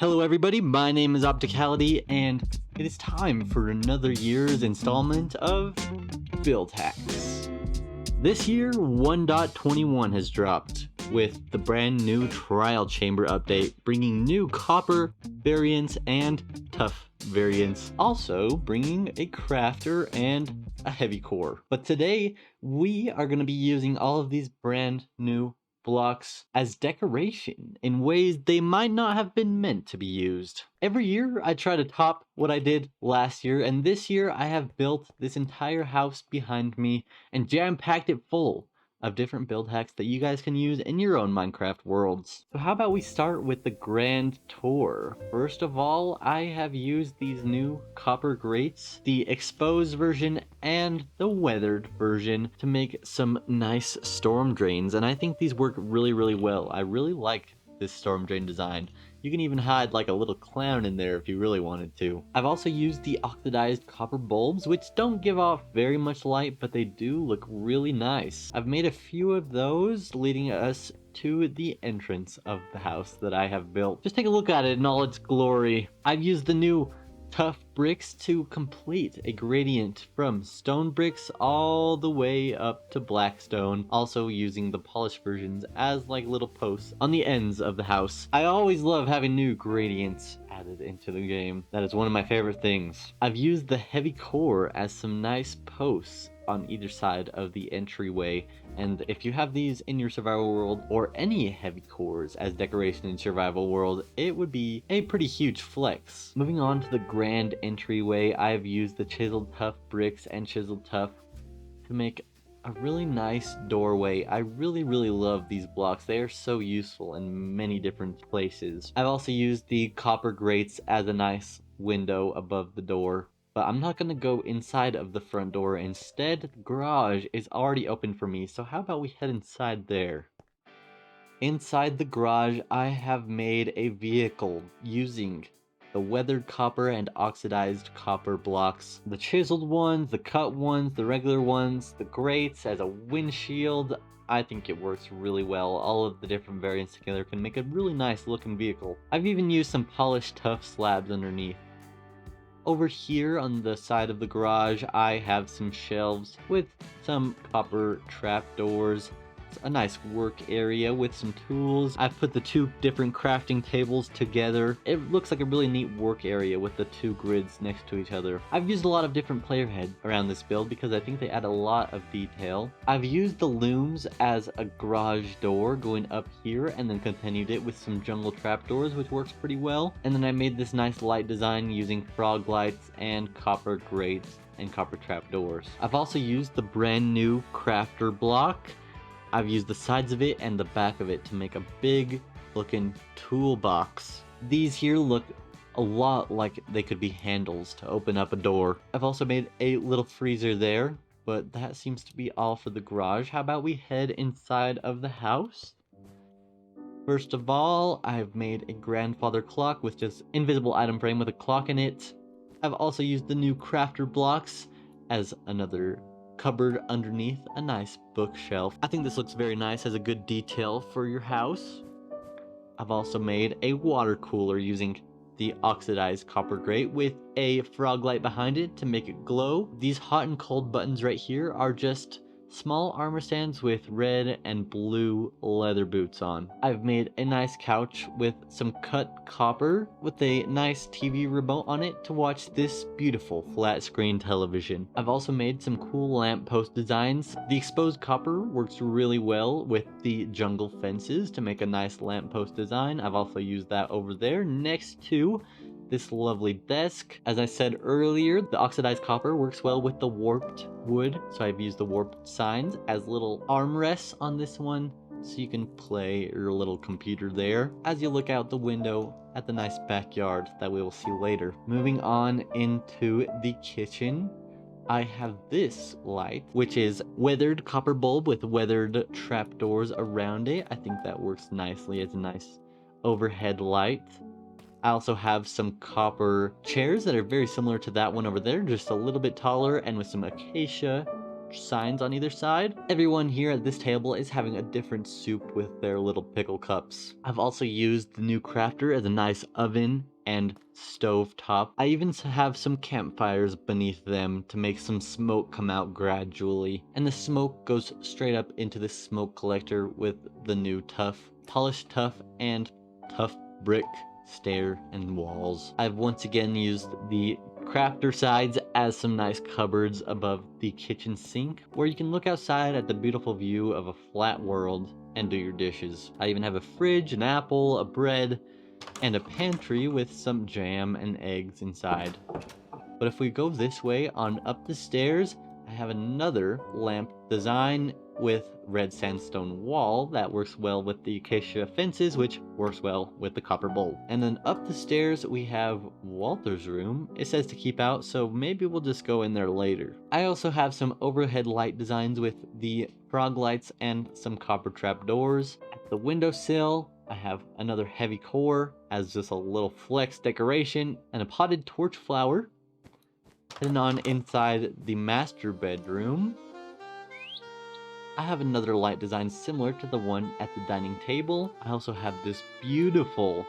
Hello everybody, my name is Opticality, and it is time for another year's installment of Build Hacks. This year, 1.21 has dropped, with the brand new Trial Chamber update, bringing new copper variants and tough variants, also bringing a crafter and a heavy core. But today, we are going to be using all of these brand new blocks as decoration in ways they might not have been meant to be used. Every year I try to top what I did last year, and this year I have built this entire house behind me and jam-packed it full of different build hacks that you guys can use in your own Minecraft worlds. So how about we start with the grand tour? First of all, I have used these new copper grates, the exposed version and the weathered version, to make some nice storm drains, and I think these work really well. I really like this storm drain design. You can even hide like a little clown in there if you really wanted to. I've also used the oxidized copper bulbs, which don't give off very much light, but they do look really nice. I've made a few of those, leading us to the entrance of the house that I have built. Just take a look at it in all its glory. I've used the new tough bricks to complete a gradient from stone bricks all the way up to black stone, also using the polished versions as like little posts on the ends of the house. I always love having new gradients added into the game. That is one of my favorite things. I've used the heavy core as some nice posts on either side of the entryway, and if you have these in your survival world or any heavy cores as decoration in survival world, it would be a pretty huge flex. Moving on to the grand entryway, I've used the chiseled tough bricks and chiseled tough to make a really nice doorway. I really love these blocks. They are so useful in many different places. I've also used the copper grates as a nice window above the door, but I'm not going to go inside of the front door. Instead, the garage is already open for me, so how about we head inside there? Inside the garage, I have made a vehicle using the weathered copper and oxidized copper blocks. The chiseled ones, the cut ones, the regular ones, the grates as a windshield. I think it works really well. All of the different variants together can make a really nice looking vehicle. I've even used some polished tough slabs underneath. Over here on the side of the garage, I have some shelves with some copper trapdoors. It's a nice work area with some tools. I've put the two different crafting tables together. It looks like a really neat work area with the two grids next to each other. I've used a lot of different player heads around this build because I think they add a lot of detail. I've used the looms as a garage door going up here and then continued it with some jungle trapdoors, which works pretty well. And then I made this nice light design using frog lights and copper grates and copper trapdoors. I've also used the brand new crafter block. I've used the sides of it and the back of it to make a big looking toolbox. These here look a lot like they could be handles to open up a door. I've also made a little freezer there, but that seems to be all for the garage. How about we head inside of the house? First of all, I've made a grandfather clock with just invisible item frame with a clock in it. I've also used the new crafter blocks as another cupboard underneath a nice bookshelf. I think this looks very nice, has a good detail for your house. I've also made a water cooler using the oxidized copper grate with a frog light behind it to make it glow. These hot and cold buttons right here are just small armor stands with red and blue leather boots on. I've made a nice couch with some cut copper with a nice TV remote on it to watch this beautiful flat screen television. I've also made some cool lamppost designs. The exposed copper works really well with the jungle fences to make a nice lamppost design. I've also used that over there next to this lovely desk. As I said earlier, the oxidized copper works well with the warped wood, so I've used the warped signs as little armrests on this one, so you can play your little computer there as you look out the window at the nice backyard that we will see later. Moving on into the kitchen, I have this light, which is weathered copper bulb with weathered trapdoors around it. I think that works nicely as a nice overhead light. I also have some copper chairs that are very similar to that one over there, just a little bit taller and with some acacia signs on either side. Everyone here at this table is having a different soup with their little pickle cups. I've also used the new crafter as a nice oven and stove top. I even have some campfires beneath them to make some smoke come out gradually. And the smoke goes straight up into the smoke collector with the new polished tough and tough brick stair and walls. I've once again used the crafter sides as some nice cupboards above the kitchen sink where you can look outside at the beautiful view of a flat world and do your dishes. I even have a fridge, an apple, a bread, and a pantry with some jam and eggs inside. But if we go this way on up the stairs, I have another lamp design with red sandstone wall that works well with the acacia fences, which works well with the copper bulb. And then up the stairs we have Walter's room. It says to keep out, so maybe we'll just go in there later. I also have some overhead light designs with the frog lights and some copper trap doors. At the windowsill I have another heavy core as just a little flex decoration and a potted torch flower. Heading on inside the master bedroom, I have another light design similar to the one at the dining table. I also have this beautiful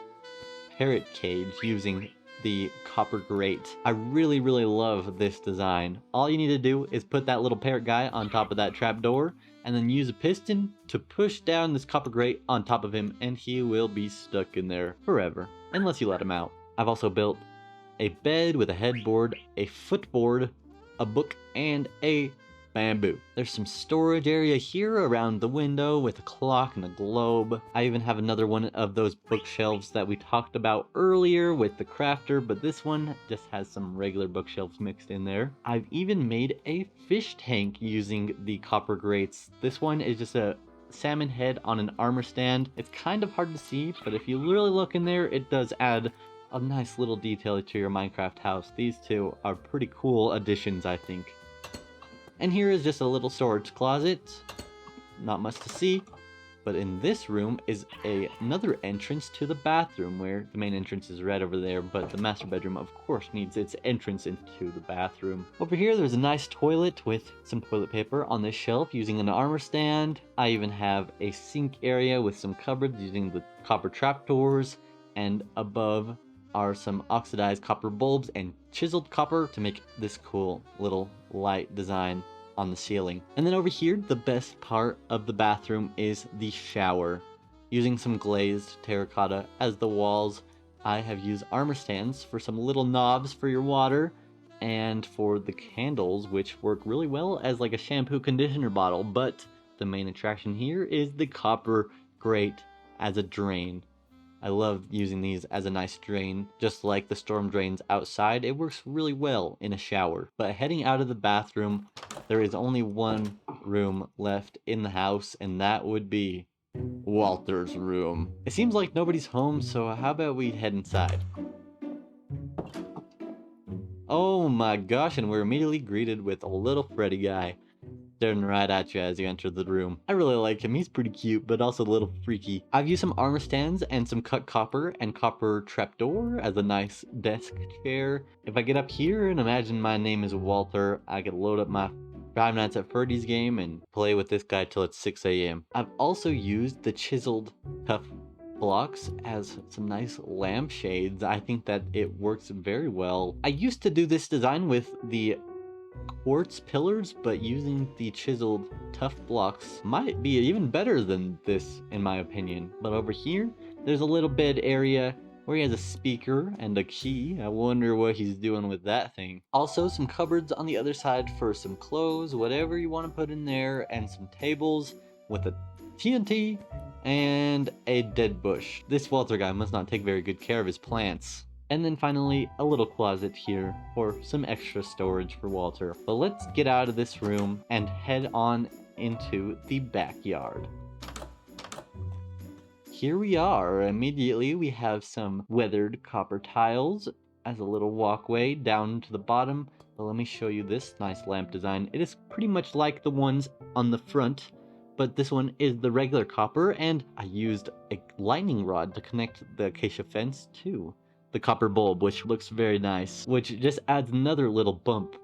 parrot cage using the copper grate. I really love this design. All you need to do is put that little parrot guy on top of that trapdoor and then use a piston to push down this copper grate on top of him, and he will be stuck in there forever, unless you let him out. I've also built a bed with a headboard, a footboard, a book, and a bamboo. There's some storage area here around the window with a clock and a globe. I even have another one of those bookshelves that we talked about earlier with the crafter, but this one just has some regular bookshelves mixed in there. I've even made a fish tank using the copper grates. This one is just a salmon head on an armor stand. It's kind of hard to see, but if you really look in there, it does add a nice little detail to your Minecraft house. These two are pretty cool additions, I think. And here is just a little storage closet. Not much to see, but in this room is another entrance to the bathroom, where the main entrance is red over there, but the master bedroom of course needs its entrance into the bathroom. Over here there's a nice toilet with some toilet paper on this shelf using an armor stand. I even have a sink area with some cupboards using the copper trapdoors, and above are some oxidized copper bulbs and chiseled copper to make this cool little light design on the ceiling. And then over here, the best part of the bathroom is the shower. Using some glazed terracotta as the walls, I have used armor stands for some little knobs for your water and for the candles, which work really well as like a shampoo conditioner bottle. But the main attraction here is the copper grate as a drain. I love using these as a nice drain, just like the storm drains outside. It works really well in a shower. But heading out of the bathroom, there is only one room left in the house, and that would be Walter's room. It seems like nobody's home, so how about we head inside? Oh my gosh, and we're immediately greeted with a little Freddy guy staring right at you as you enter the room. I really like him. He's pretty cute, but also a little freaky. I've used some armor stands and some cut copper and copper trapdoor as a nice desk chair. If I get up here and imagine my name is Walter, I could load up my Five Nights at Freddy's game and play with this guy till it's 6 a.m. I've also used the chiseled tough blocks as some nice lampshades. I think that it works very well. I used to do this design with the quartz pillars, but using the chiseled tough blocks might be even better than this in my opinion. But over here there's a little bed area where he has a speaker and a key. I wonder what he's doing with that thing. Also some cupboards on the other side for some clothes, whatever you want to put in there, and some tables with a TNT and a dead bush. This Walter guy must not take very good care of his plants. And then finally, a little closet here for some extra storage for Walter. But let's get out of this room and head on into the backyard. Here we are. Immediately we have some weathered copper tiles as a little walkway down to the bottom. But let me show you this nice lamp design. It is pretty much like the ones on the front, but this one is the regular copper, and I used a lightning rod to connect the acacia fence to the copper bulb, which looks very nice, which just adds another little bump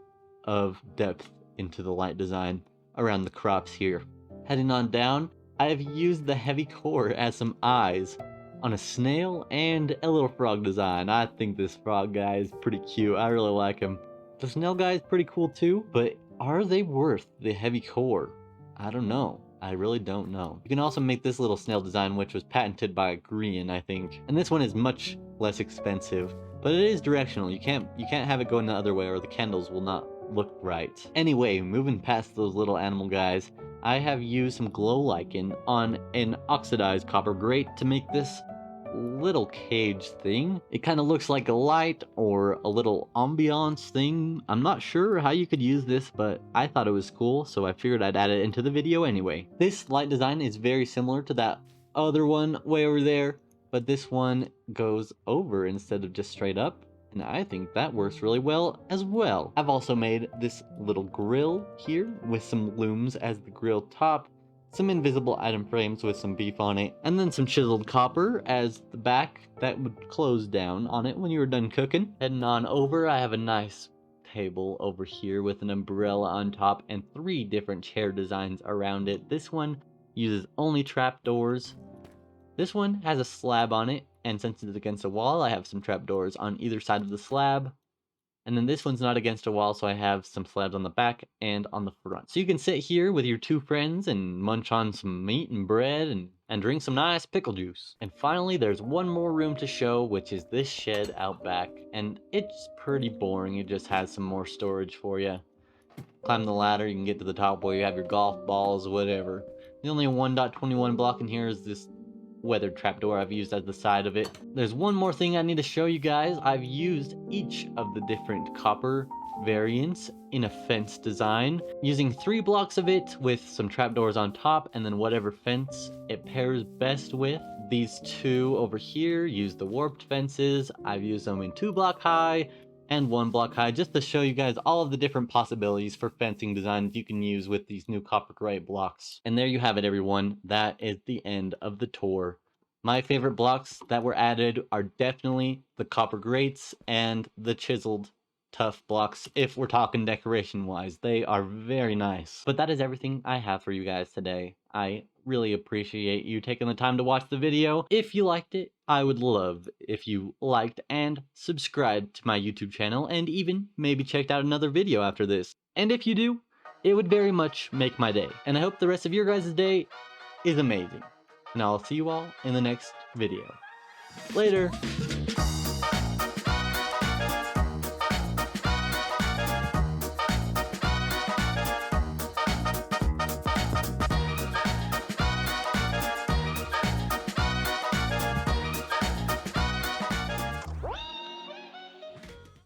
of depth into the light design. around the crops here. Heading on down, I have used the heavy core as some eyes on a snail and a little frog design. I think this frog guy is pretty cute. I really like him. The snail guy is pretty cool too, but are they worth the heavy core? I don't know. I really don't know. You can also make this little snail design, which was patented by Green, I think. And this one is much less expensive, but it is directional. You can't have it going the other way or the candles will not look right. Anyway, moving past those little animal guys, I have used some glow lichen on an oxidized copper grate to make this little cage thing. It kind of looks like a light or a little ambiance thing. I'm not sure how you could use this, but I thought it was cool, so I figured I'd add it into the video anyway. This light design is very similar to that other one way over there, but this one goes over instead of just straight up, and I think that works really well as well. I've also made this little grill here with some looms as the grill top, some invisible item frames with some beef on it, and then some chiseled copper as the back that would close down on it when you were done cooking. Heading on over, I have a nice table over here with an umbrella on top and 3 different chair designs around it. This one uses only trapdoors. This one has a slab on it, and since it's against a wall, I have some trapdoors on either side of the slab. And then this one's not against a wall, so I have some slabs on the back and on the front. So you can sit here with your 2 friends and munch on some meat and bread and drink some nice pickle juice. And finally, there's one more room to show, which is this shed out back. And it's pretty boring. It just has some more storage for you. Climb the ladder, you can get to the top where you have your golf balls, whatever. The only 1.21 block in here is this weathered trapdoor I've used as the side of it. There's one more thing I need to show you guys. I've used each of the different copper variants in a fence design, using 3 blocks of it with some trapdoors on top, and then whatever fence it pairs best with. These 2 over here use the warped fences. I've used them in 2 block high and 1 block high, just to show you guys all of the different possibilities for fencing designs you can use with these new copper grate blocks. And there you have it, everyone. That is the end of the tour. My favorite blocks that were added are definitely the copper grates and the chiseled tough blocks. If we're talking decoration wise, they are very nice. But that is everything I have for you guys today. I really appreciate you taking the time to watch the video. If you liked it, I would love if you liked and subscribed to my YouTube channel, and even maybe checked out another video after this. And if you do, it would very much make my day. And I hope the rest of your guys' day is amazing. And I'll see you all in the next video. Later!